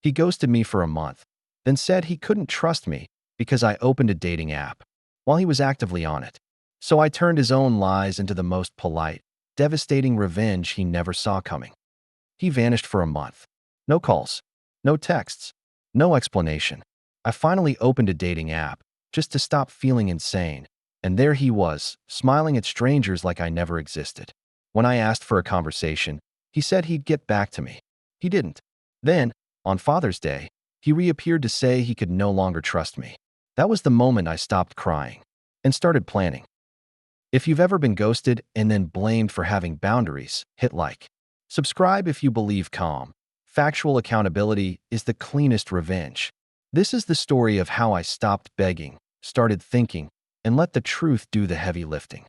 He ghosted me for a month, then said he couldn't trust me because I opened a dating app while he was actively on it. So I turned his own lies into the most polite, devastating revenge he never saw coming. He vanished for a month. No calls, no texts, no explanation. I finally opened a dating app just to stop feeling insane, and there he was, smiling at strangers like I never existed. When I asked for a conversation, he said he'd get back to me. He didn't. Then, on Father's Day, he reappeared to say he could no longer trust me. That was the moment I stopped crying and started planning. If you've ever been ghosted and then blamed for having boundaries, hit like. Subscribe if you believe calm. Factual accountability is the cleanest revenge. This is the story of how I stopped begging, started thinking, and let the truth do the heavy lifting.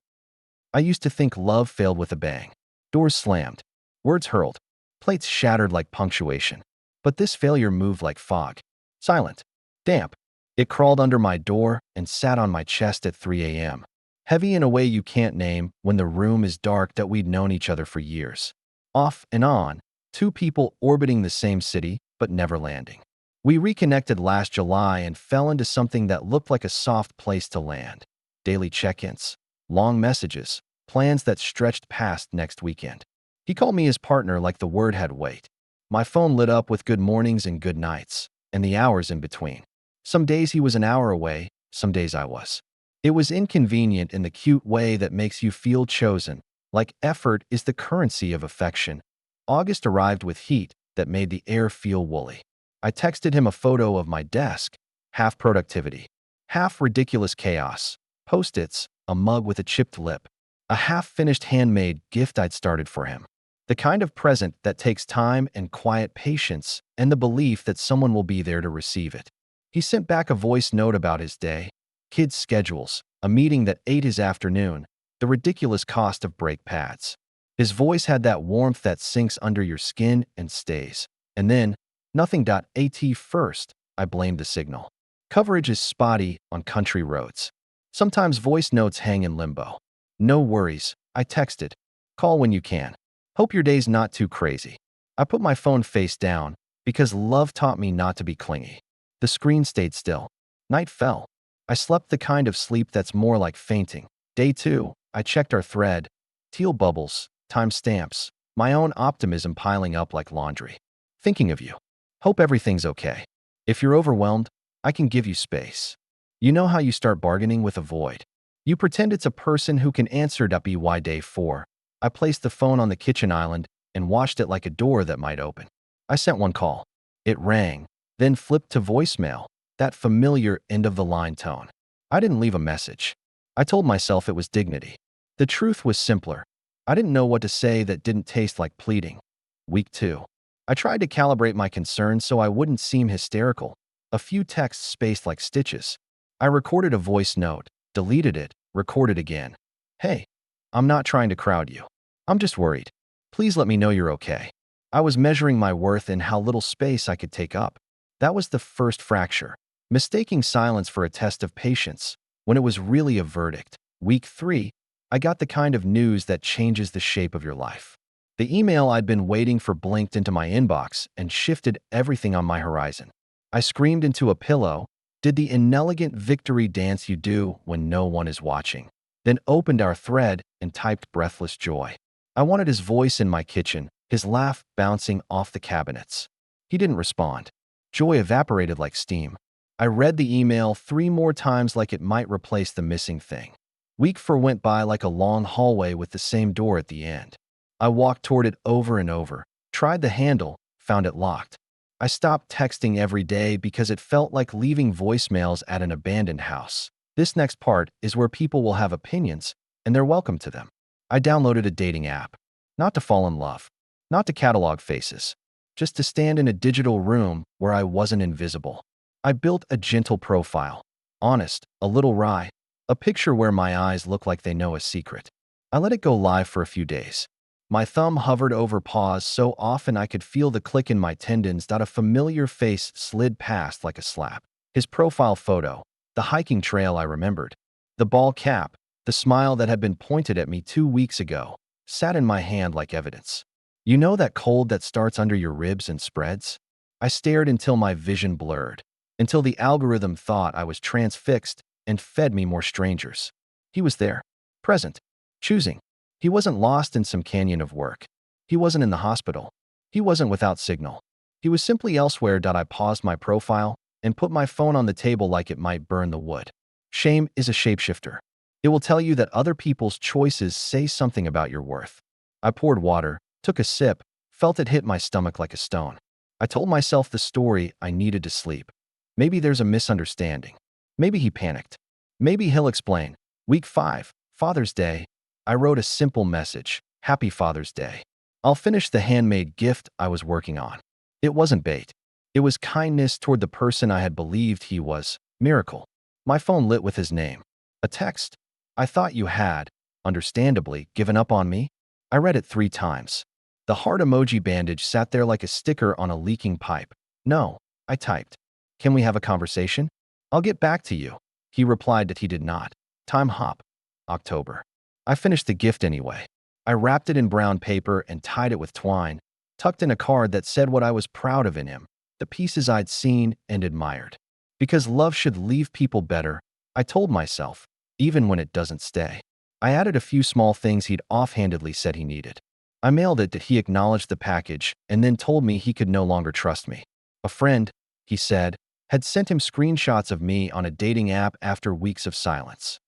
I used to think love failed with a bang. Doors slammed, words hurled, plates shattered like punctuation. But this failure moved like fog. Silent, damp. It crawled under my door and sat on my chest at 3 a.m. Heavy in a way you can't name when the room is dark that we'd known each other for years. Off and on, two people orbiting the same city but never landing. We reconnected last July and fell into something that looked like a soft place to land. Daily check-ins, long messages, plans that stretched past next weekend. He called me his partner like the word had weight. My phone lit up with good mornings and good nights, and the hours in between. Some days he was an hour away, some days I was. It was inconvenient in the cute way that makes you feel chosen, like effort is the currency of affection. August arrived with heat that made the air feel woolly. I texted him a photo of my desk, half productivity, half ridiculous chaos, Post-its, a mug with a chipped lip, a half-finished handmade gift I'd started for him. The kind of present that takes time and quiet patience and the belief that someone will be there to receive it. He sent back a voice note about his day, kids' schedules, a meeting that ate his afternoon, the ridiculous cost of brake pads. His voice had that warmth that sinks under your skin and stays. And then, nothing.at first, I blamed the signal. Coverage is spotty on country roads. Sometimes voice notes hang in limbo. No worries, I texted. Call when you can. Hope your day's not too crazy. I put my phone face down because love taught me not to be clingy. The screen stayed still. Night fell. I slept the kind of sleep that's more like fainting. Day 2, I checked our thread. Teal bubbles, timestamps, my own optimism piling up like laundry. Thinking of you. Hope everything's okay. If you're overwhelmed, I can give you space. You know how you start bargaining with a void. You pretend it's a person who can answer. By day 4, I placed the phone on the kitchen island and watched it like a door that might open. I sent one call. It rang, then flipped to voicemail, that familiar end-of-the-line tone. I didn't leave a message. I told myself it was dignity. The truth was simpler. I didn't know what to say that didn't taste like pleading. Week 2. I tried to calibrate my concerns so I wouldn't seem hysterical. A few texts spaced like stitches. I recorded a voice note, deleted it, recorded again. Hey, I'm not trying to crowd you. I'm just worried. Please let me know you're okay. I was measuring my worth in how little space I could take up. That was the first fracture, mistaking silence for a test of patience, when it was really a verdict. Week 3, I got the kind of news that changes the shape of your life. The email I'd been waiting for blinked into my inbox and shifted everything on my horizon. I screamed into a pillow, did the inelegant victory dance you do when no one is watching, then opened our thread and typed breathless joy. I wanted his voice in my kitchen, his laugh bouncing off the cabinets. He didn't respond. Joy evaporated like steam. I read the email 3 more times like it might replace the missing thing. Week 4 went by like a long hallway with the same door at the end. I walked toward it over and over, tried the handle, found it locked. I stopped texting every day because it felt like leaving voicemails at an abandoned house. This next part is where people will have opinions, and they're welcome to them. I downloaded a dating app. Not to fall in love. Not to catalog faces. Just to stand in a digital room where I wasn't invisible. I built a gentle profile. Honest, a little wry. A picture where my eyes look like they know a secret. I let it go live for a few days. My thumb hovered over pause so often I could feel the click in my tendons that a familiar face slid past like a slap. His profile photo, the hiking trail I remembered, the ball cap, the smile that had been pointed at me 2 weeks ago, sat in my hand like evidence. You know that cold that starts under your ribs and spreads? I stared until my vision blurred, until the algorithm thought I was transfixed and fed me more strangers. He was there, present, choosing. He wasn't lost in some canyon of work. He wasn't in the hospital. He wasn't without signal. He was simply elsewhere. I paused my profile and put my phone on the table like it might burn the wood. Shame is a shapeshifter. It will tell you that other people's choices say something about your worth. I poured water, took a sip, felt it hit my stomach like a stone. I told myself the story I needed to sleep. Maybe there's a misunderstanding. Maybe he panicked. Maybe he'll explain. Week 5, Father's Day. I wrote a simple message. Happy Father's Day. I'll finish the handmade gift I was working on. It wasn't bait. It was kindness toward the person I had believed he was. Miracle. My phone lit with his name. A text. I thought you had, understandably, given up on me. I read it 3 times. The heart emoji bandage sat there like a sticker on a leaking pipe. No, I typed. Can we have a conversation? I'll get back to you. He replied that he did not. Time hop. October. I finished the gift anyway. I wrapped it in brown paper and tied it with twine, tucked in a card that said what I was proud of in him, the pieces I'd seen and admired. Because love should leave people better, I told myself, even when it doesn't stay. I added a few small things he'd offhandedly said he needed. I mailed it that he acknowledged the package and then told me he could no longer trust me. A friend, he said, had sent him screenshots of me on a dating app after weeks of silence.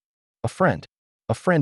A friend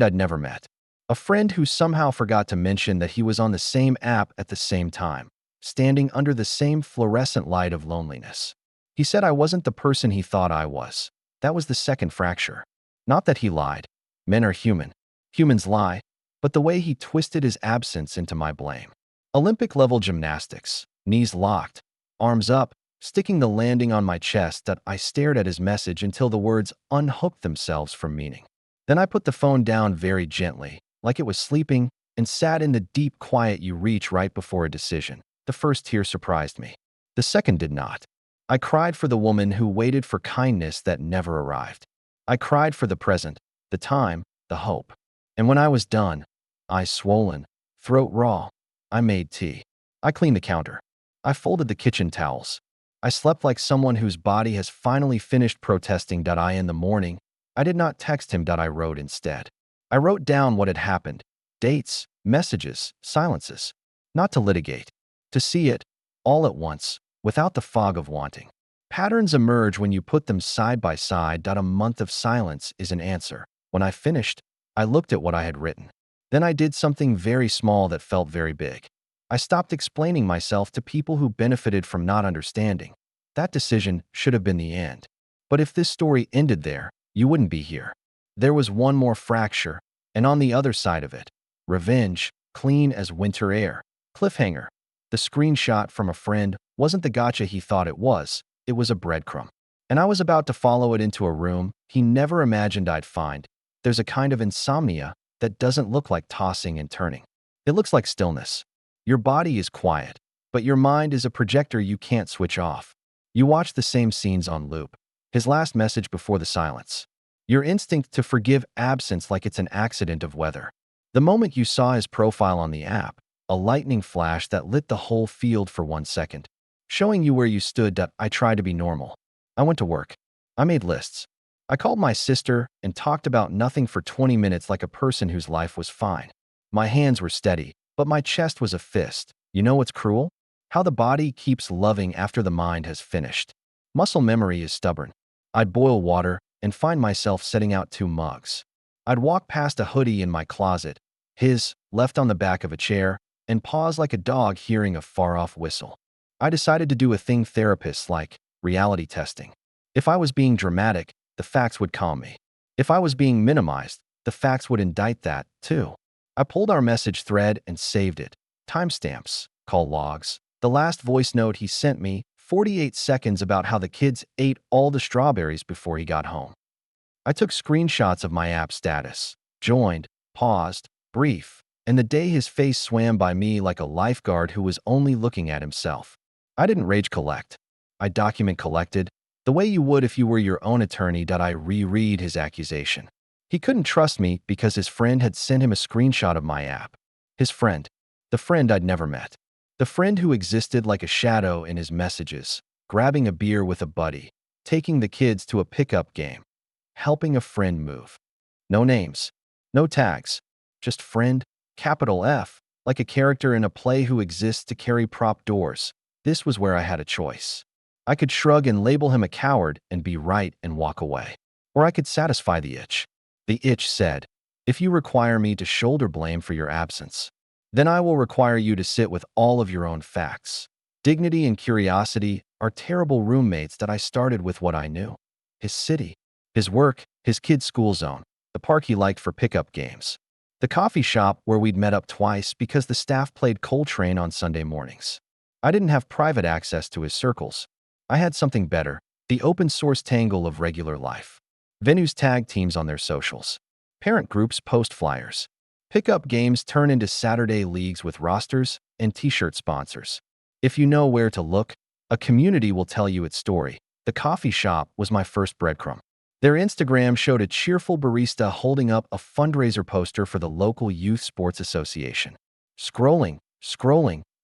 I'd never met. A friend who somehow forgot to mention that he was on the same app at the same time, standing under the same fluorescent light of loneliness. He said I wasn't the person he thought I was. That was the second fracture. Not that he lied. Men are human. Humans lie. But the way he twisted his absence into my blame. Olympic-level gymnastics, knees locked, arms up, sticking the landing on my chest. That I stared at his message until the words unhooked themselves from meaning. Then I put the phone down very gently, like it was sleeping, and sat in the deep quiet you reach right before a decision. The first tear surprised me. The second did not. I cried for the woman who waited for kindness that never arrived. I cried for the present, the time, the hope. And when I was done, eyes swollen, throat raw, I made tea. I cleaned the counter. I folded the kitchen towels. I slept like someone whose body has finally finished protesting. In the morning, I did not text him. I wrote instead. I wrote down what had happened. Dates, messages, silences. Not to litigate. To see it, all at once, without the fog of wanting. Patterns emerge when you put them side by side. A month of silence is an answer. When I finished, I looked at what I had written. Then I did something very small that felt very big. I stopped explaining myself to people who benefited from not understanding. That decision should have been the end. But if this story ended there, you wouldn't be here. There was one more fracture, and on the other side of it, revenge, clean as winter air. Cliffhanger. The screenshot from a friend wasn't the gotcha he thought it was a breadcrumb. And I was about to follow it into a room he never imagined I'd find. There's a kind of insomnia that doesn't look like tossing and turning. It looks like stillness. Your body is quiet, but your mind is a projector you can't switch off. You watch the same scenes on loop. His last message before the silence. Your instinct to forgive absence like it's an accident of weather. The moment you saw his profile on the app, a lightning flash that lit the whole field for 1 second, showing you where you stood. I tried to be normal. I went to work. I made lists. I called my sister and talked about nothing for 20 minutes like a person whose life was fine. My hands were steady, but my chest was a fist. You know what's cruel? How the body keeps loving after the mind has finished. Muscle memory is stubborn. I'd boil water and find myself setting out 2 mugs. I'd walk past a hoodie in my closet, his, left on the back of a chair, and pause like a dog hearing a far-off whistle. I decided to do a thing therapists like, reality testing. If I was being dramatic, the facts would calm me. If I was being minimized, the facts would indict that, too. I pulled our message thread and saved it. Timestamps, call logs. The last voice note he sent me, 48 seconds, about how the kids ate all the strawberries before he got home. I took screenshots of my app status, joined, paused, brief, and the day his face swam by me like a lifeguard who was only looking at himself. I didn't rage collect. I document collected, the way you would if you were your own attorney. I reread his accusation. He couldn't trust me because his friend had sent him a screenshot of my app. His friend. The friend I'd never met. The friend who existed like a shadow in his messages, grabbing a beer with a buddy, taking the kids to a pickup game, helping a friend move. No names, no tags, just friend, capital F, like a character in a play who exists to carry prop doors. This was where I had a choice. I could shrug and label him a coward and be right and walk away. Or I could satisfy the itch. The itch said, if you require me to shoulder blame for your absence, then I will require you to sit with all of your own facts. Dignity and curiosity are terrible roommates that I started with what I knew. His city, his work, his kid's school zone, the park he liked for pickup games, the coffee shop where we'd met up twice because the staff played Coltrane on Sunday mornings. I didn't have private access to his circles. I had something better, the open-source tangle of regular life. Venues tag teams on their socials. Parent groups post flyers. Pickup games turn into Saturday leagues with rosters and t-shirt sponsors. If you know where to look, a community will tell you its story. The coffee shop was my first breadcrumb. Their Instagram showed a cheerful barista holding up a fundraiser poster for the local youth sports association. Scrolling,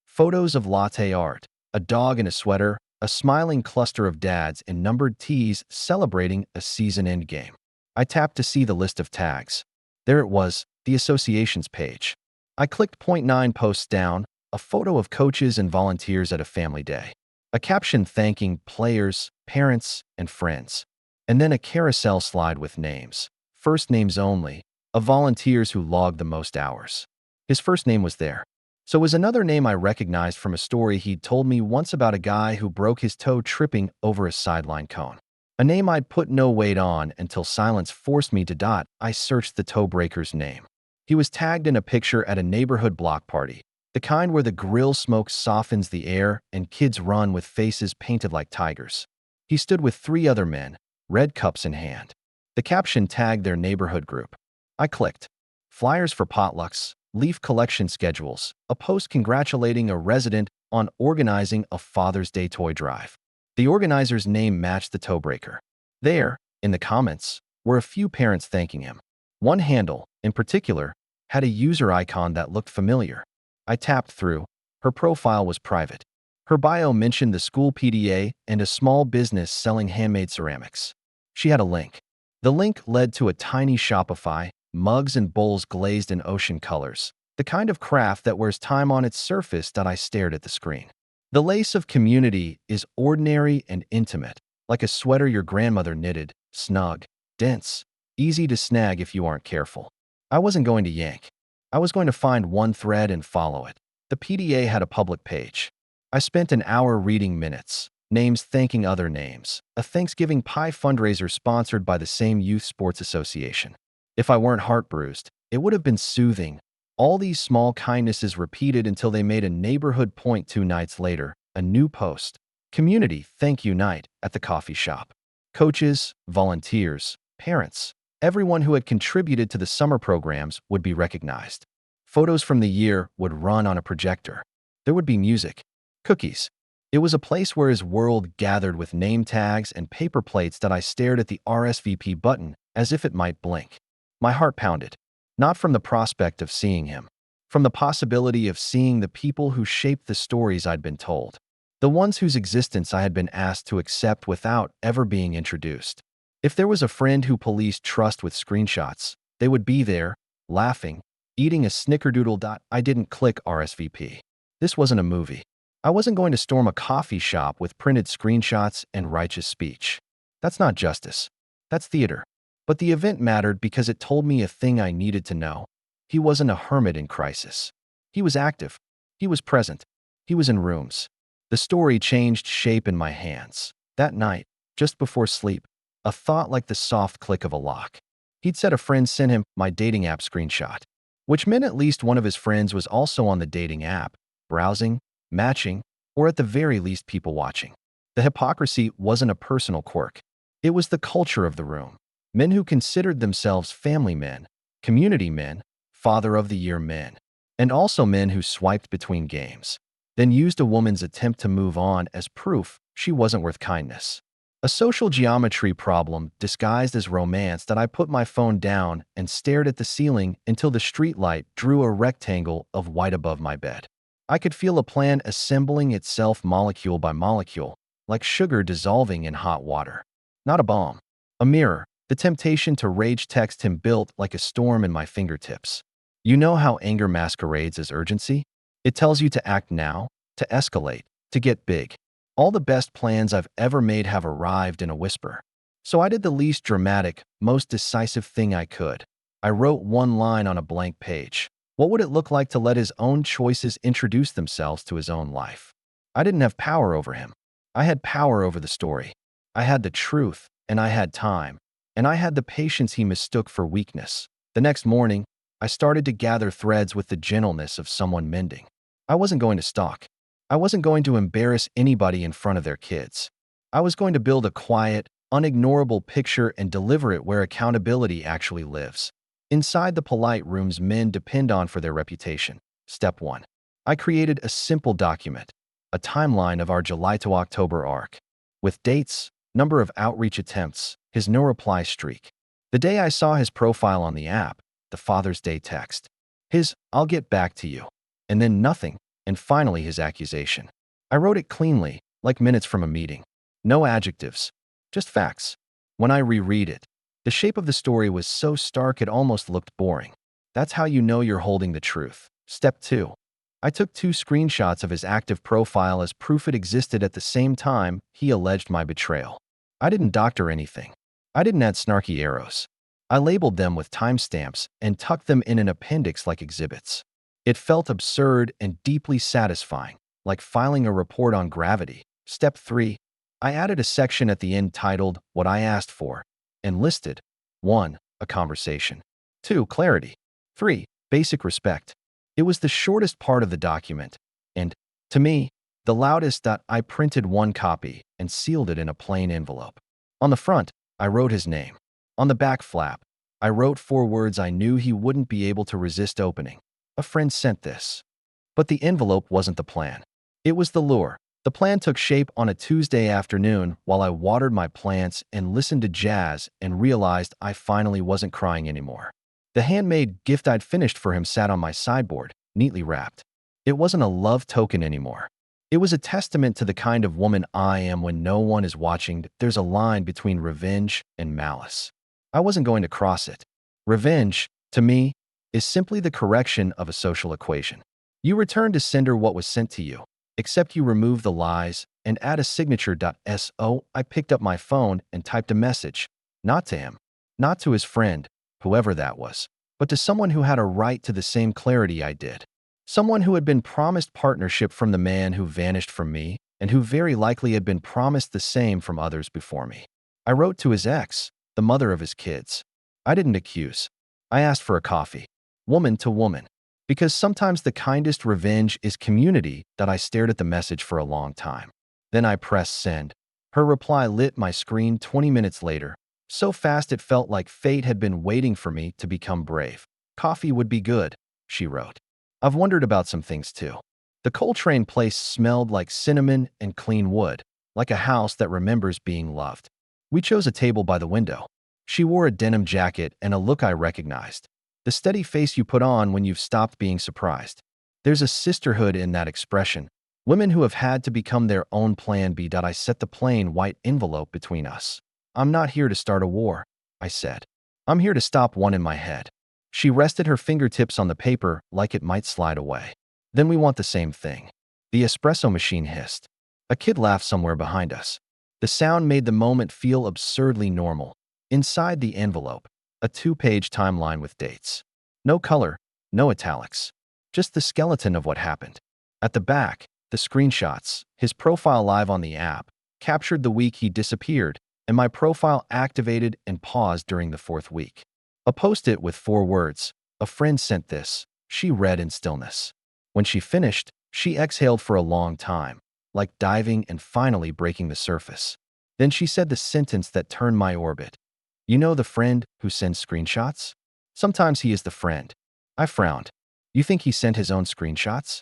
photos of latte art, a dog in a sweater, a smiling cluster of dads in numbered tees celebrating a season-end game. I tapped to see the list of tags. There it was, the association's page. I clicked point 9 posts down, a photo of coaches and volunteers at a family day, a caption thanking players, parents, and friends, and then a carousel slide with names, first names only, of volunteers who logged the most hours. His first name was there. So was another name I recognized from a story he'd told me once about a guy who broke his toe tripping over a sideline cone. A name I'd put no weight on until silence forced me to dot. I searched the toe breaker's name. He was tagged in a picture at a neighborhood block party, the kind where the grill smoke softens the air and kids run with faces painted like tigers. He stood with 3 other men, red cups in hand. The caption tagged their neighborhood group. I clicked. Flyers for potlucks, leaf collection schedules, a post congratulating a resident on organizing a Father's Day toy drive. The organizer's name matched the toe breaker. There, in the comments, were a few parents thanking him. One handle, in particular, had a user icon that looked familiar. I tapped through. Her profile was private. Her bio mentioned the school PTA and a small business selling handmade ceramics. She had a link. The link led to a tiny Shopify, mugs and bowls glazed in ocean colors, the kind of craft that wears time on its surface. That I stared at the screen. The lace of community is ordinary and intimate, like a sweater your grandmother knitted, snug, dense, easy to snag if you aren't careful. I wasn't going to yank. I was going to find one thread and follow it. The PDA had a public page. I spent an hour reading minutes, names thanking other names, a Thanksgiving pie fundraiser sponsored by the same youth sports association. If I weren't heart-bruised, it would have been soothing. All these small kindnesses repeated until they made a neighborhood point 2 nights later, a new post. Community thank you night at the coffee shop. Coaches, volunteers, parents, everyone who had contributed to the summer programs would be recognized. Photos from the year would run on a projector. There would be music, cookies. It was a place where his world gathered with name tags and paper plates that I stared at the RSVP button as if it might blink. My heart pounded, not from the prospect of seeing him, from the possibility of seeing the people who shaped the stories I'd been told, the ones whose existence I had been asked to accept without ever being introduced. If there was a friend who policed trust with screenshots, they would be there, laughing, eating a snickerdoodle. I didn't click RSVP. This wasn't a movie. I wasn't going to storm a coffee shop with printed screenshots and righteous speech. That's not justice. That's theater. But the event mattered because it told me a thing I needed to know. He wasn't a hermit in crisis. He was active. He was present. He was in rooms. The story changed shape in my hands. That night, just before sleep, a thought like the soft click of a lock. He'd said a friend sent him my dating app screenshot, which meant at least one of his friends was also on the dating app, browsing, matching, or at the very least people watching. The hypocrisy wasn't a personal quirk. It was the culture of the room. Men who considered themselves family men, community men, father of the year men, and also men who swiped between games, then used a woman's attempt to move on as proof she wasn't worth kindness. A social geometry problem disguised as romance that I put my phone down and stared at the ceiling until the streetlight drew a rectangle of white above my bed. I could feel a plan assembling itself molecule by molecule, like sugar dissolving in hot water. Not a bomb. A mirror. The temptation to rage text him built like a storm in my fingertips. You know how anger masquerades as urgency? It tells you to act now, to escalate, to get big. All the best plans I've ever made have arrived in a whisper. So I did the least dramatic, most decisive thing I could. I wrote one line on a blank page. What would it look like to let his own choices introduce themselves to his own life? I didn't have power over him. I had power over the story. I had the truth, and I had time, and I had the patience he mistook for weakness. The next morning, I started to gather threads with the gentleness of someone mending. I wasn't going to stalk. I wasn't going to embarrass anybody in front of their kids. I was going to build a quiet, unignorable picture and deliver it where accountability actually lives. Inside the polite rooms men depend on for their reputation. Step 1. I created a simple document, a timeline of our July to October arc, with dates, number of outreach attempts, his no-reply streak. The day I saw his profile on the app, the Father's Day text, his "I'll get back to you," and then nothing, and finally his accusation. I wrote it cleanly, like minutes from a meeting. No adjectives, just facts. When I reread it, the shape of the story was so stark it almost looked boring. That's how you know you're holding the truth. Step 2. I took 2 screenshots of his active profile as proof it existed at the same time he alleged my betrayal. I didn't doctor anything. I didn't add snarky arrows. I labeled them with timestamps and tucked them in an appendix like exhibits. It felt absurd and deeply satisfying, like filing a report on gravity. Step 3. I added a section at the end titled "What I Asked For" and listed 1. A conversation, 2. Clarity, 3. Basic respect. It was the shortest part of the document, and, to me, the loudest. I printed 1 copy and sealed it in a plain envelope. On the front, I wrote his name. On the back flap, I wrote 4 words I knew he wouldn't be able to resist opening. A friend sent this. But the envelope wasn't the plan. It was the lure. The plan took shape on a Tuesday afternoon while I watered my plants and listened to jazz and realized I finally wasn't crying anymore. The handmade gift I'd finished for him sat on my sideboard, neatly wrapped. It wasn't a love token anymore. It was a testament to the kind of woman I am when no one is watching. There's a line between revenge and malice. I wasn't going to cross it. Revenge, to me, is simply the correction of a social equation. You return to sender what was sent to you, except you remove the lies and add a signature. So I picked up my phone and typed a message, not to him, not to his friend, whoever that was, but to someone who had a right to the same clarity I did. Someone who had been promised partnership from the man who vanished from me and who very likely had been promised the same from others before me. I wrote to his ex, the mother of his kids. I didn't accuse. I asked for a coffee, woman to woman, because sometimes the kindest revenge is community. I stared at the message for a long time. Then I pressed send. Her reply lit my screen 20 minutes later, so fast it felt like fate had been waiting for me to become brave. Coffee would be good, she wrote. I've wondered about some things too. The Coltrane place smelled like cinnamon and clean wood, like a house that remembers being loved. We chose a table by the window. She wore a denim jacket and a look I recognized. The steady face you put on when you've stopped being surprised. There's a sisterhood in that expression. Women who have had to become their own plan B. I set the plain white envelope between us. I'm not here to start a war, I said. I'm here to stop one in my head. She rested her fingertips on the paper like it might slide away. Then we want the same thing. The espresso machine hissed. A kid laughed somewhere behind us. The sound made the moment feel absurdly normal. Inside the envelope, a 2-page timeline with dates. No color, no italics. Just the skeleton of what happened. At the back, the screenshots, his profile live on the app, captured the week he disappeared, and my profile activated and paused during the 4th week. A post-it with 4 words. A friend sent this. She read in stillness. When she finished, she exhaled for a long time, like diving and finally breaking the surface. Then she said the sentence that turned my orbit. You know the friend who sends screenshots? Sometimes he is the friend. I frowned. You think he sent his own screenshots?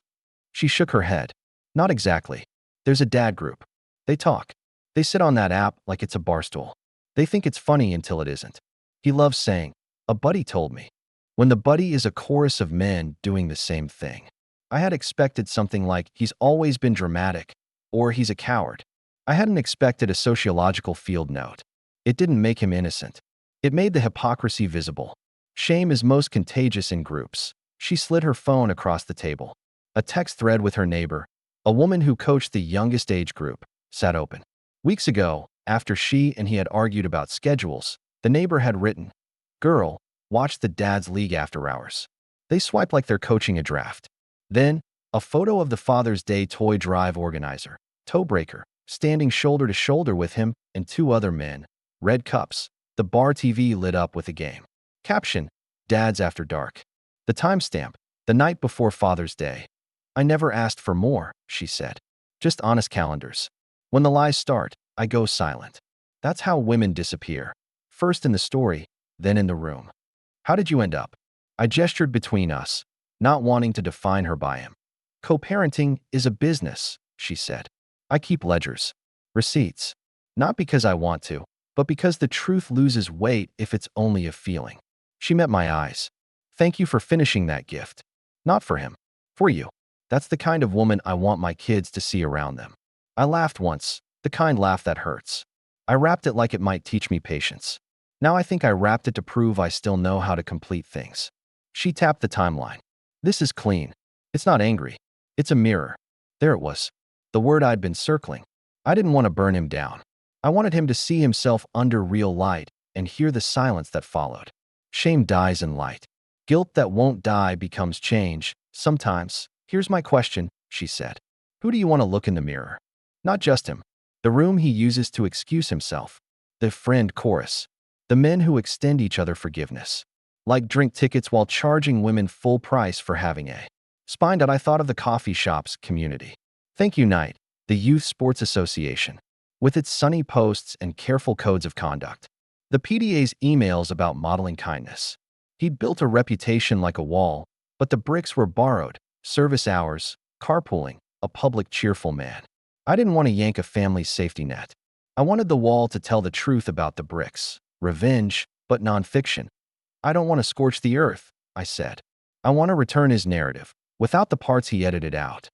She shook her head. Not exactly. There's a dad group. They talk. They sit on that app like it's a barstool. They think it's funny until it isn't. He loves saying, "A buddy told me," when the buddy is a chorus of men doing the same thing. I had expected something like, he's always been dramatic, or he's a coward. I hadn't expected a sociological field note. It didn't make him innocent. It made the hypocrisy visible. Shame is most contagious in groups. She slid her phone across the table. A text thread with her neighbor, a woman who coached the youngest age group, sat open. Weeks ago, after she and he had argued about schedules, the neighbor had written, "Girl, watch the Dad's League after hours." They swiped like they're coaching a draft. Then, a photo of the Father's Day toy drive organizer, Toebreaker, standing shoulder to shoulder with him and two other men, red cups. The bar TV lit up with a game. Caption, "Dads After Dark." The timestamp, the night before Father's Day. "I never asked for more," she said. "Just honest calendars. When the lies start, I go silent." That's how women disappear. First in the story, then in the room. "How did you end up?" I gestured between us, not wanting to define her by him. "Co-parenting is a business," she said. "I keep ledgers, receipts. Not because I want to, but because the truth loses weight if it's only a feeling." She met my eyes. "Thank you for finishing that gift. Not for him. For you. That's the kind of woman I want my kids to see around them." I laughed once, the kind laugh that hurts. I wrapped it like it might teach me patience. Now I think I wrapped it to prove I still know how to complete things. She tapped the timeline. "This is clean. It's not angry. It's a mirror." There it was. The word I'd been circling. I didn't want to burn him down. I wanted him to see himself under real light and hear the silence that followed. Shame dies in light. Guilt that won't die becomes change, sometimes. "Here's my question," she said. "Who do you want to look in the mirror?" Not just him. The room he uses to excuse himself. The friend chorus. The men who extend each other forgiveness. Like drink tickets while charging women full price for having a spine. I thought of the coffee shop's community. Thank you Night, the Youth Sports Association. With its sunny posts and careful codes of conduct. The PDA's emails about modeling kindness. He'd built a reputation like a wall, but the bricks were borrowed, service hours, carpooling, a public cheerful man. I didn't want to yank a family's safety net. I wanted the wall to tell the truth about the bricks. Revenge, but nonfiction. "I don't want to scorch the earth," I said. "I want to return his narrative, without the parts he edited out."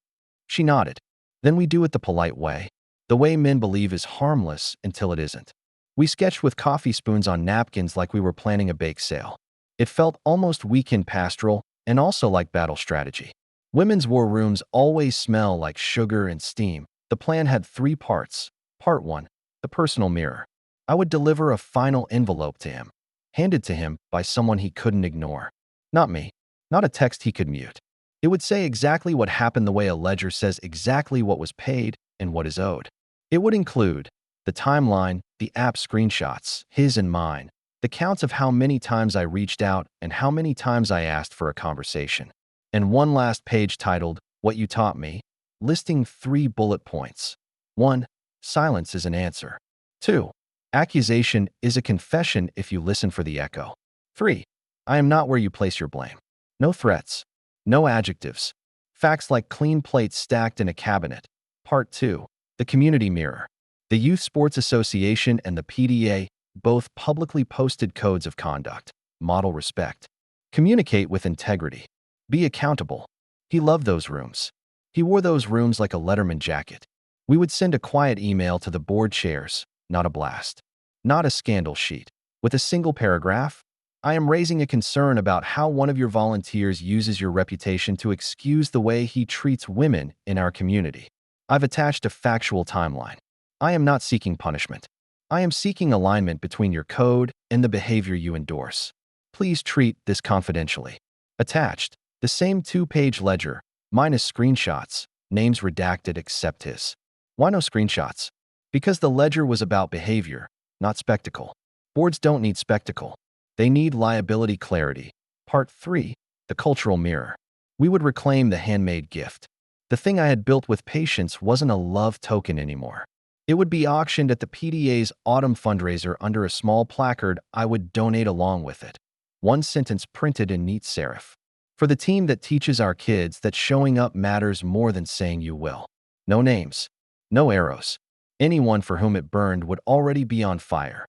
She nodded. "Then we do it the polite way. The way men believe is harmless until it isn't." We sketched with coffee spoons on napkins like we were planning a bake sale. It felt almost weekend pastoral and also like battle strategy. Women's war rooms always smell like sugar and steam. The plan had 3 parts. Part 1, the personal mirror. I would deliver a final envelope to him, handed to him by someone he couldn't ignore. Not me. Not a text he could mute. It would say exactly what happened the way a ledger says exactly what was paid and what is owed. It would include the timeline, the app screenshots, his and mine, the counts of how many times I reached out and how many times I asked for a conversation, and one last page titled, "What You Taught Me," listing 3 bullet points. 1. Silence is an answer. 2. Accusation is a confession if you listen for the echo. 3. I am not where you place your blame. No threats. No adjectives. Facts like clean plates stacked in a cabinet. Part 2. The community mirror. The Youth Sports Association and the PDA both publicly posted codes of conduct. Model respect. Communicate with integrity. Be accountable. He loved those rooms. He wore those rooms like a Letterman jacket. We would send a quiet email to the board chairs, not a blast. Not a scandal sheet. With a single paragraph, "I am raising a concern about how one of your volunteers uses your reputation to excuse the way he treats women in our community. I've attached a factual timeline. I am not seeking punishment. I am seeking alignment between your code and the behavior you endorse. Please treat this confidentially." Attached, the same 2-page ledger, minus screenshots, names redacted except his. Why no screenshots? Because the ledger was about behavior, not spectacle. Boards don't need spectacle. They need liability clarity. Part 3. The cultural mirror. We would reclaim the handmade gift. The thing I had built with patience wasn't a love token anymore. It would be auctioned at the PDA's autumn fundraiser under a small placard I would donate along with it. One sentence printed in neat serif. "For the team that teaches our kids that showing up matters more than saying you will." No names. No arrows. Anyone for whom it burned would already be on fire.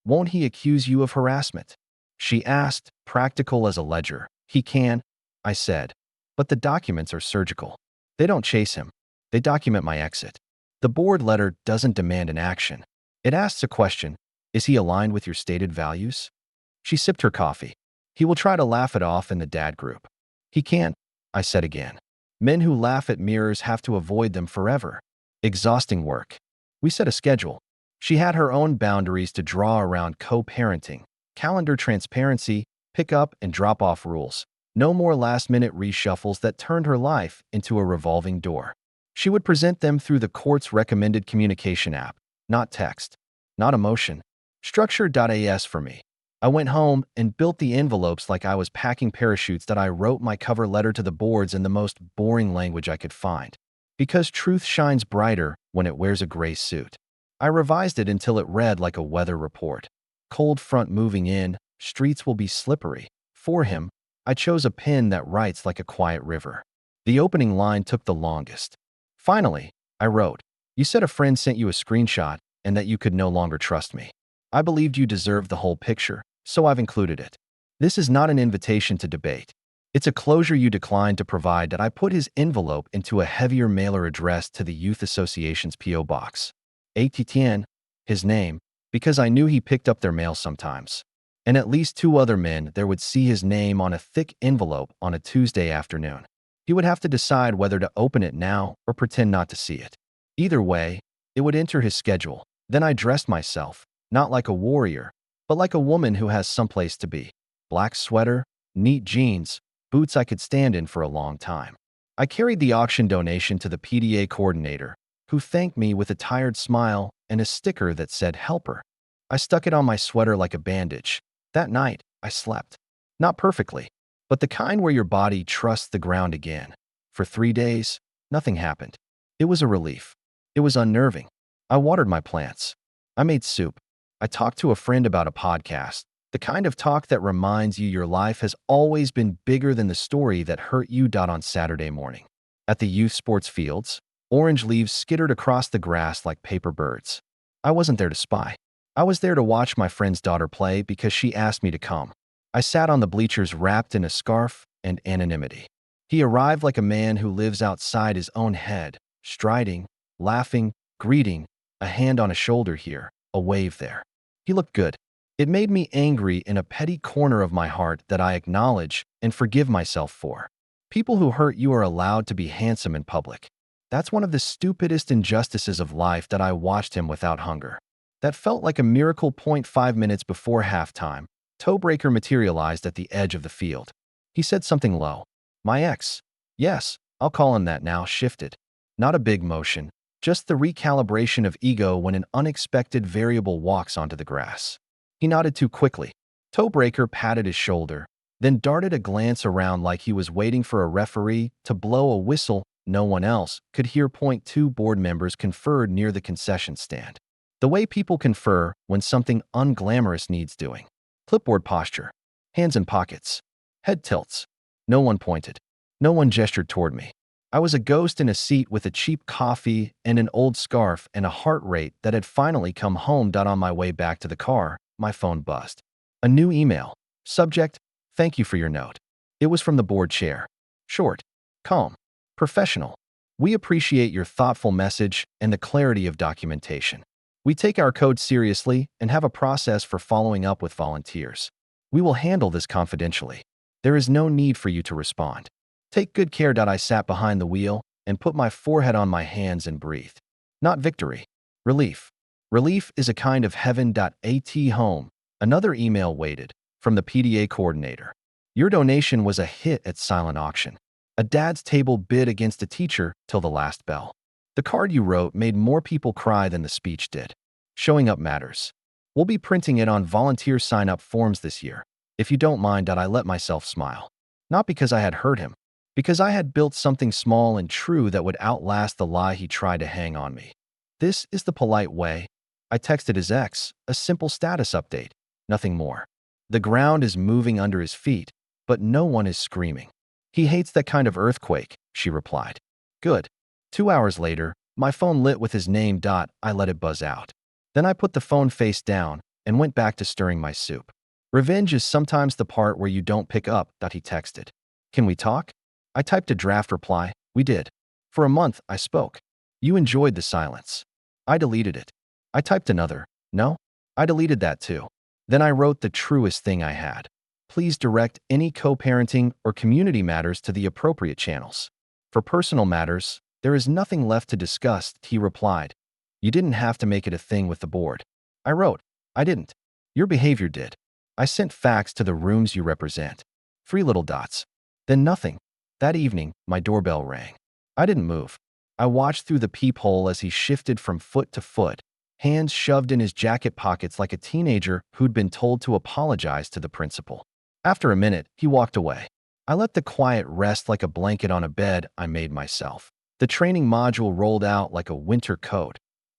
"Won't he accuse you of harassment?" She asked, practical as a ledger. "He can," I said. But the documents are surgical. They don't chase him. They document my exit. The board letter doesn't demand an action. It asks a question. Is he aligned with your stated values? She sipped her coffee. He will try to laugh it off in the dad group. He can't, I said again. Men who laugh at mirrors have to avoid them forever. Exhausting work. We set a schedule. She had her own boundaries to draw around co-parenting, calendar transparency, pick up and drop off rules. No more last-minute reshuffles that turned her life into a revolving door. She would present them through the court's recommended communication app, not text, not emotion. Structure.as for me. I went home and built the envelopes like I was packing parachutes that I wrote my cover letter to the boards in the most boring language I could find. Because truth shines brighter when it wears a gray suit. I revised it until it read like a weather report. Cold front moving in, streets will be slippery. For him, I chose a pen that writes like a quiet river. The opening line took the longest. Finally, I wrote, "You said a friend sent you a screenshot and that you could no longer trust me. I believed you deserved the whole picture, so I've included it. This is not an invitation to debate. It's a closure you declined to provide that I put his envelope into a heavier mailer addressed to the Youth Association's P.O. Box. Etienne, his name, because I knew he picked up their mail sometimes. And at least 2 other men there would see his name on a thick envelope on a Tuesday afternoon. He would have to decide whether to open it now or pretend not to see it. Either way, it would enter his schedule. Then I dressed myself, not like a warrior, but like a woman who has someplace to be. Black sweater, neat jeans, boots I could stand in for a long time. I carried the auction donation to the PDA coordinator, who thanked me with a tired smile and a sticker that said helper. I stuck it on my sweater like a bandage. That night, I slept. Not perfectly, but the kind where your body trusts the ground again. For 3 days, nothing happened. It was a relief. It was unnerving. I watered my plants. I made soup. I talked to a friend about a podcast, the kind of talk that reminds you your life has always been bigger than the story that hurt you. On Saturday morning. At the youth sports fields, orange leaves skittered across the grass like paper birds. I wasn't there to spy. I was there to watch my friend's daughter play because she asked me to come. I sat on the bleachers wrapped in a scarf and anonymity. He arrived like a man who lives outside his own head, striding, laughing, greeting, a hand on a shoulder here, a wave there. He looked good. It made me angry in a petty corner of my heart that I acknowledge and forgive myself for. People who hurt you are allowed to be handsome in public. That's one of the stupidest injustices of life that I watched him without hunger. That felt like a miracle. 5 minutes before halftime, Toebreaker materialized at the edge of the field. He said something low. My ex. Yes, I'll call him that now. Shifted. Not a big motion, just the recalibration of ego when an unexpected variable walks onto the grass. He nodded too quickly. Toebreaker patted his shoulder, then darted a glance around like he was waiting for a referee to blow a whistle. No one else could hear. 2 board members conferred near the concession stand. The way people confer when something unglamorous needs doing. Clipboard posture. Hands in pockets. Head tilts. No one pointed. No one gestured toward me. I was a ghost in a seat with a cheap coffee and an old scarf and a heart rate that had finally come home. On my way back to the car, my phone buzzed. A new email. Subject, thank you for your note. It was from the board chair. Short, calm, professional. We appreciate your thoughtful message and the clarity of documentation. We take our code seriously and have a process for following up with volunteers. We will handle this confidentially. There is no need for you to respond. Take good care. I sat behind the wheel and put my forehead on my hands and breathed. Not victory. Relief. Relief is a kind of heaven. At home. Another email waited from the PDA coordinator. Your donation was a hit at silent auction. A dad's table bid against a teacher till the last bell. The card you wrote made more people cry than the speech did. Showing up matters. We'll be printing it on volunteer sign-up forms this year. If you don't mind. I let myself smile. Not because I had hurt him, because I had built something small and true that would outlast the lie he tried to hang on me. This is the polite way. I texted his ex, a simple status update, nothing more. The ground is moving under his feet, but no one is screaming. He hates that kind of earthquake, she replied. Good. 2 hours later, my phone lit with his name. I let it buzz out. Then I put the phone face down and went back to stirring my soup. Revenge is sometimes the part where you don't pick up. He texted. Can we talk? I typed a draft reply. We did. For a month, I spoke. You enjoyed the silence. I deleted it. I typed another. No? I deleted that too. Then I wrote the truest thing I had. Please direct any co-parenting or community matters to the appropriate channels. For personal matters, there is nothing left to discuss, he replied. You didn't have to make it a thing with the board. I wrote, I didn't. Your behavior did. I sent facts to the rooms you represent. 3 little dots. Then nothing. That evening, my doorbell rang. I didn't move. I watched through the peephole as he shifted from foot to foot, hands shoved in his jacket pockets like a teenager who'd been told to apologize to the principal. After a minute, he walked away. I let the quiet rest like a blanket on a bed I made myself. The training module rolled out like a winter coat.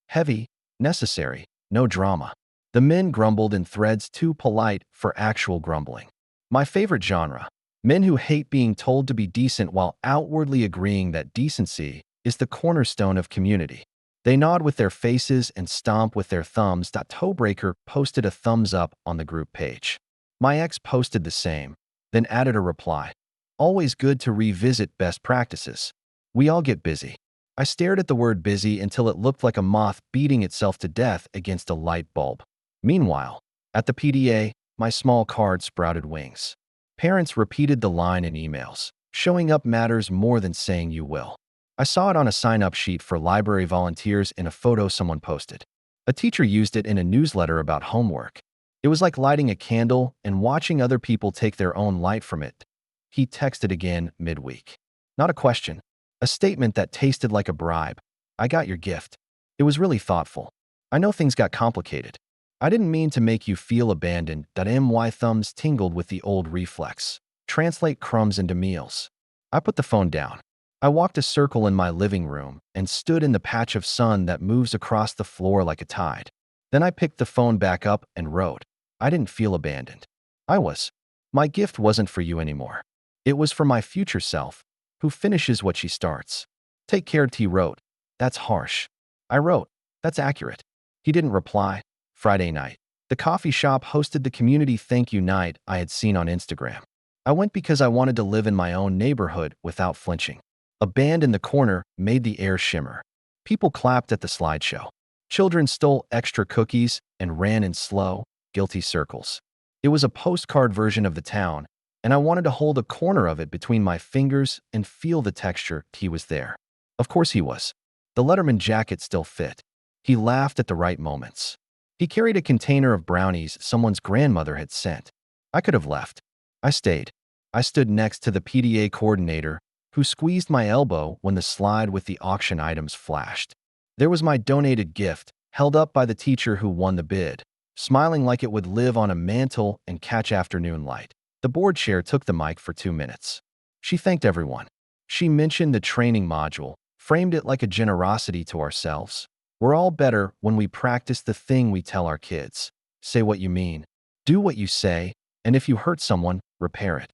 Heavy, necessary, no drama. The men grumbled in threads too polite for actual grumbling. My favorite genre. Men who hate being told to be decent while outwardly agreeing that decency is the cornerstone of community. They nod with their faces and stomp with their thumbs. Toebreaker posted a thumbs up on the group page. My ex posted the same, then added a reply. Always good to revisit best practices. We all get busy. I stared at the word busy until it looked like a moth beating itself to death against a light bulb. Meanwhile, at the PDA, my small card sprouted wings. Parents repeated the line in emails. Showing up matters more than saying you will. I saw it on a sign-up sheet for library volunteers in a photo someone posted. A teacher used it in a newsletter about homework. It was like lighting a candle and watching other people take their own light from it. He texted again midweek. Not a question. A statement that tasted like a bribe. I got your gift. It was really thoughtful. I know things got complicated. I didn't mean to make you feel abandoned. My thumbs tingled with the old reflex. Translate crumbs into meals. I put the phone down. I walked a circle in my living room and stood in the patch of sun that moves across the floor like a tide. Then I picked the phone back up and wrote, I didn't feel abandoned. I was. My gift wasn't for you anymore. It was for my future self, who finishes what she starts. Take care, he wrote. That's harsh. I wrote, that's accurate. He didn't reply. Friday night. The coffee shop hosted the community thank you night I had seen on Instagram. I went because I wanted to live in my own neighborhood without flinching. A band in the corner made the air shimmer. People clapped at the slideshow. Children stole extra cookies and ran in slow, guilty circles. It was a postcard version of the town, and I wanted to hold a corner of it between my fingers and feel the texture. He was there. Of course he was. The Letterman jacket still fit. He laughed at the right moments. He carried a container of brownies someone's grandmother had sent. I could have left. I stayed. I stood next to the PDA coordinator, who squeezed my elbow when the slide with the auction items flashed. There was my donated gift, held up by the teacher who won the bid, smiling like it would live on a mantle and catch afternoon light. The board chair took the mic for 2 minutes. She thanked everyone. She mentioned the training module, framed it like a generosity to ourselves. We're all better when we practice the thing we tell our kids. Say what you mean. Do what you say, and if you hurt someone, repair it.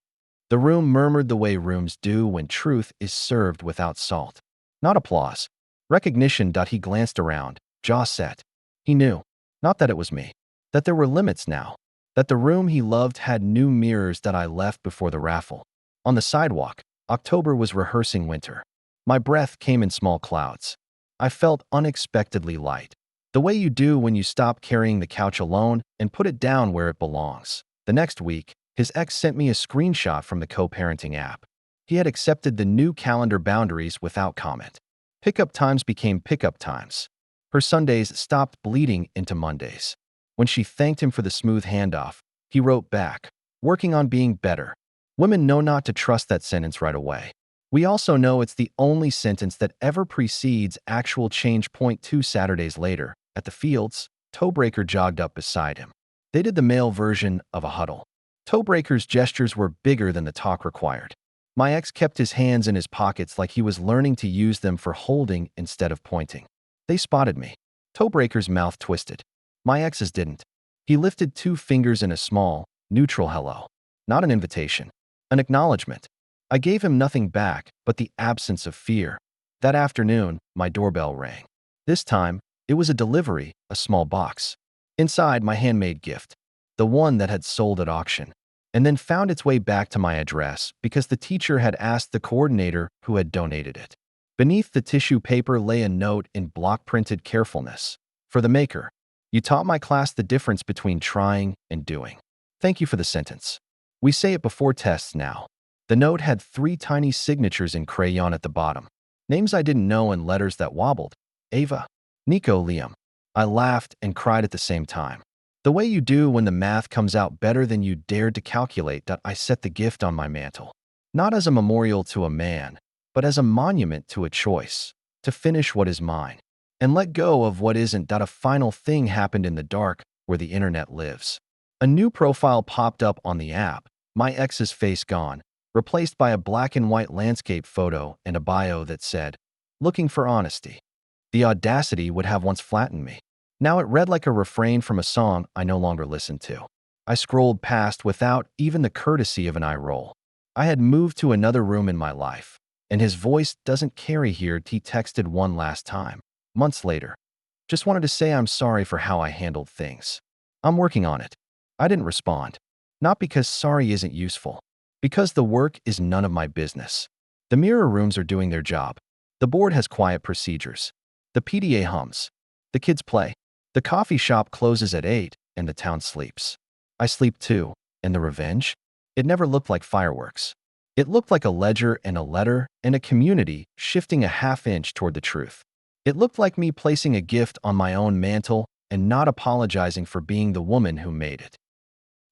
The room murmured the way rooms do when truth is served without salt. Not applause. Recognition. He glanced around, jaw set. He knew. Not that it was me. That there were limits now. That the room he loved had new mirrors that I left before the raffle. On the sidewalk, October was rehearsing winter. My breath came in small clouds. I felt unexpectedly light. The way you do when you stop carrying the couch alone and put it down where it belongs. The next week, his ex sent me a screenshot from the co-parenting app. He had accepted the new calendar boundaries without comment. Pickup times became pickup times. Her Sundays stopped bleeding into Mondays. When she thanked him for the smooth handoff, he wrote back, working on being better. Women know not to trust that sentence right away. We also know it's the only sentence that ever precedes actual change. 2 Saturdays later, at the fields, Toebreaker jogged up beside him. They did the male version of a huddle. Toebreaker's gestures were bigger than the talk required. My ex kept his hands in his pockets like he was learning to use them for holding instead of pointing. They spotted me. Toebreaker's mouth twisted. My ex's didn't. He lifted 2 fingers in a small, neutral hello. Not an invitation. An acknowledgement. I gave him nothing back but the absence of fear. That afternoon, my doorbell rang. This time, it was a delivery, a small box. Inside, my handmade gift. The one that had sold at auction. and then found its way back to my address because the teacher had asked the coordinator who had donated it. Beneath the tissue paper lay a note in block-printed carefulness. For the maker, you taught my class the difference between trying and doing. Thank you for the sentence. We say it before tests now. The note had 3 tiny signatures in crayon at the bottom. Names I didn't know and letters that wobbled. Ava, Nico, Liam. I laughed and cried at the same time. The way you do when the math comes out better than you dared to calculate. I set the gift on my mantle. Not as a memorial to a man, but as a monument to a choice. To finish what is mine. And let go of what isn't. A final thing happened in the dark where the internet lives. A new profile popped up on the app. My ex's face gone, replaced by a black and white landscape photo and a bio that said, "Looking for honesty." The audacity would have once flattened me. Now it read like a refrain from a song I no longer listened to. I scrolled past without even the courtesy of an eye roll. I had moved to another room in my life, and his voice doesn't carry here. He texted one last time, months later. Just wanted to say I'm sorry for how I handled things. I'm working on it. I didn't respond. Not because sorry isn't useful. Because the work is none of my business. The mirror rooms are doing their job. The board has quiet procedures. The PDA hums. The kids play. The coffee shop closes at 8, and the town sleeps. I sleep too, and the revenge? It never looked like fireworks. It looked like a ledger and a letter and a community shifting a half-inch toward the truth. It looked like me placing a gift on my own mantle and not apologizing for being the woman who made it.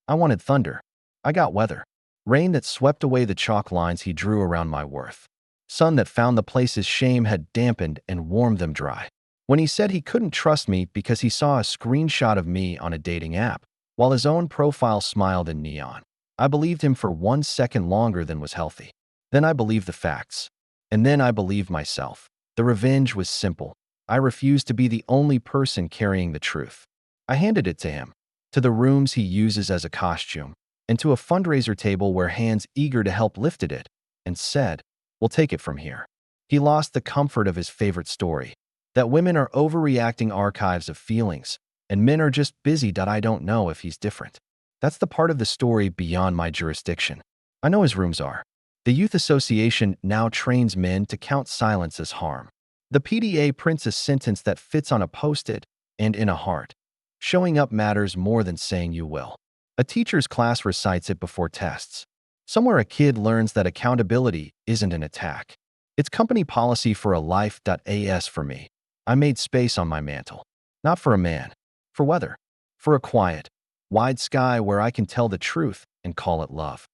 I wanted thunder. I got weather. Rain that swept away the chalk lines he drew around my worth. Sun that found the places shame had dampened and warmed them dry. When he said he couldn't trust me because he saw a screenshot of me on a dating app, while his own profile smiled in neon, I believed him for 1 second longer than was healthy. Then I believed the facts. And then I believed myself. The revenge was simple. I refused to be the only person carrying the truth. I handed it to him, to the rooms he uses as a costume, and to a fundraiser table where hands eager to help lifted it, and said, "We'll take it from here." He lost the comfort of his favorite story. That women are overreacting archives of feelings, and men are just busy. I don't know if he's different. That's the part of the story beyond my jurisdiction. I know his rooms are. The Youth Association now trains men to count silence as harm. The PDA prints a sentence that fits on a post-it and in a heart. Showing up matters more than saying you will. A teacher's class recites it before tests. Somewhere a kid learns that accountability isn't an attack. It's company policy for a life. As for me, I made space on my mantle. Not for a man. For weather. For a quiet, wide sky where I can tell the truth and call it love.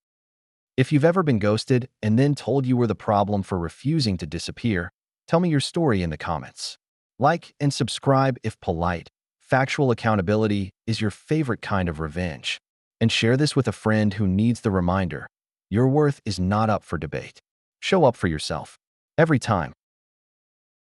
If you've ever been ghosted and then told you were the problem for refusing to disappear, tell me your story in the comments. Like and subscribe if polite. Factual accountability is your favorite kind of revenge. And share this with a friend who needs the reminder. Your worth is not up for debate. Show up for yourself. Every time.